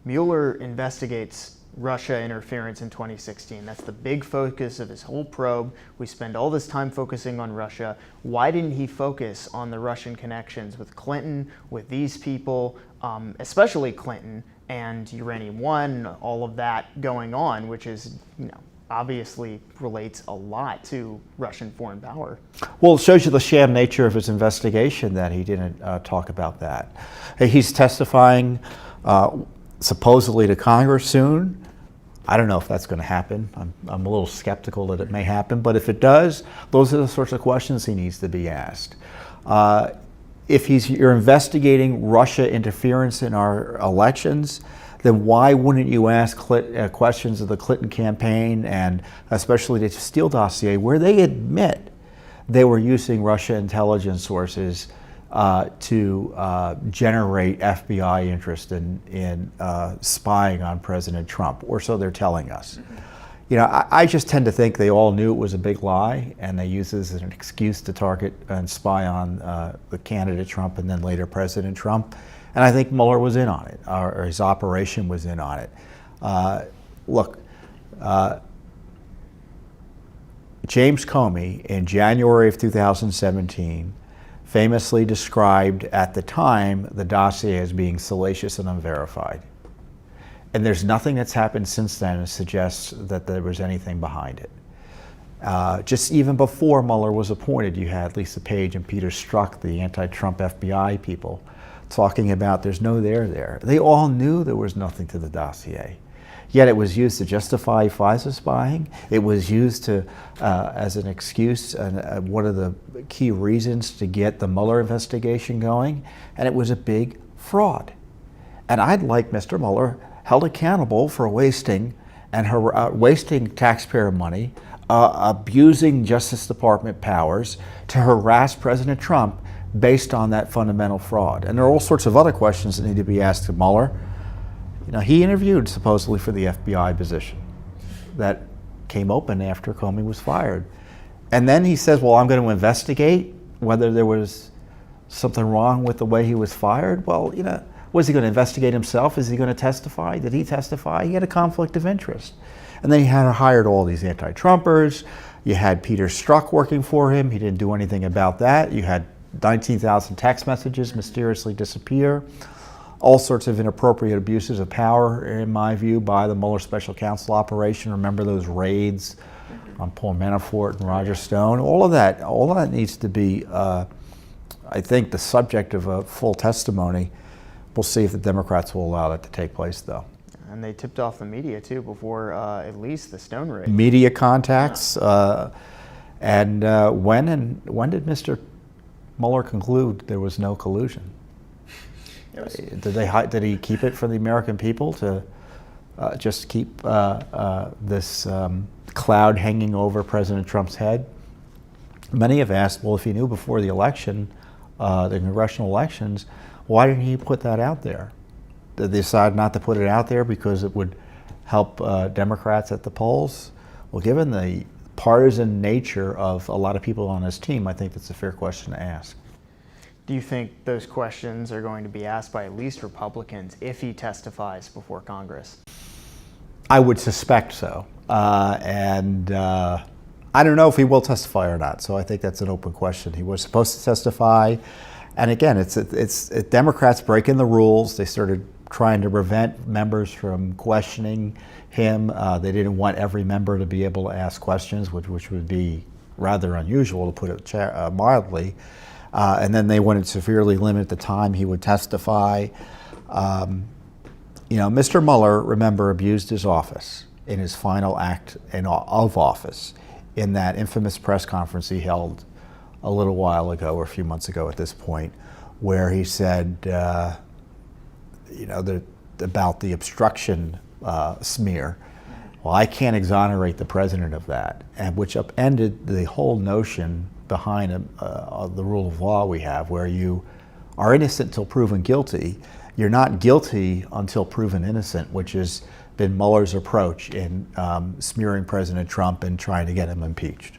Mueller investigates Russia interference in 2016. That's the big focus of his whole probe. We spend all this time focusing on Russia. Why didn't he focus on the Russian connections with Clinton, with these people, especially Clinton and Uranium One, all of that going on, which is, obviously relates a lot to Russian foreign power. Well, it shows you the sham nature of his investigation that he didn't talk about that. He's testifying supposedly to Congress soon. I don't know if that's going to happen. I'm a little skeptical that it may happen, but if it does, those are the sorts of questions he needs to be asked. If you're investigating Russia interference in our elections, then why wouldn't you ask questions of the Clinton campaign and especially the Steele Dossier, where they admit they were using Russia intelligence sources to generate FBI interest in spying on President Trump, or so they're telling us. I just tend to think they all knew it was a big lie, and they used it as an excuse to target and spy on the candidate Trump and then later President Trump. And I think Mueller was in on it, or his operation was in on it. Look, James Comey in January of 2017 famously described at the time the dossier as being salacious and unverified. And there's nothing that's happened since then that suggests that there was anything behind it. Just even before Mueller was appointed, you had Lisa Page and Peter Strzok, the anti-Trump FBI people, talking about there's no there. They all knew there was nothing to the dossier. Yet it was used to justify FISA spying. It was used to, as an excuse, one of the key reasons to get the Mueller investigation going. And it was a big fraud. And I'd like Mr. Mueller held accountable for wasting taxpayer money, abusing Justice Department powers to harass President Trump based on that fundamental fraud. And there are all sorts of other questions that need to be asked of Mueller. He interviewed supposedly for the FBI position that came open after Comey was fired. And then he says, well, I'm going to investigate whether there was something wrong with the way he was fired. Well, was he going to investigate himself? Is he going to testify? Did he testify? He had a conflict of interest. And then he had hired all these anti-Trumpers. You had Peter Strzok working for him. He didn't do anything about that. You had 19,000 text messages mysteriously disappear. All sorts of inappropriate abuses of power, in my view, by the Mueller Special Counsel operation. Remember those raids on Paul Manafort and Roger Stone? All of that needs to be, I think, the subject of a full testimony. We'll see if the Democrats will allow that to take place, though. And they tipped off the media, too, before at least the Stone raid. Media contacts. And when did Mr. Mueller conclude there was no collusion? Did he keep it from the American people to just keep this cloud hanging over President Trump's head? Many have asked, well, if he knew before the election, the congressional elections, why didn't he put that out there? Did they decide not to put it out there because it would help Democrats at the polls? Well, given the partisan nature of a lot of people on his team, I think that's a fair question to ask. Do you think those questions are going to be asked by at least Republicans if he testifies before Congress? I would suspect so. And I don't know if he will testify or not, so I think that's an open question. He was supposed to testify. And again, it's Democrats breaking the rules. They started trying to prevent members from questioning him. They didn't want every member to be able to ask questions, which would be rather unusual, to put it mildly. And then they wanted to severely limit the time he would testify. Mr. Mueller, remember, abused his office in his final act of office in that infamous press conference he held a little while ago, or a few months ago at this point, where he said, about the obstruction smear. Well, I can't exonerate the president of that, and which upended the whole notion behind the rule of law we have, where you are innocent until proven guilty. You're not guilty until proven innocent, which has been Mueller's approach in smearing President Trump and trying to get him impeached.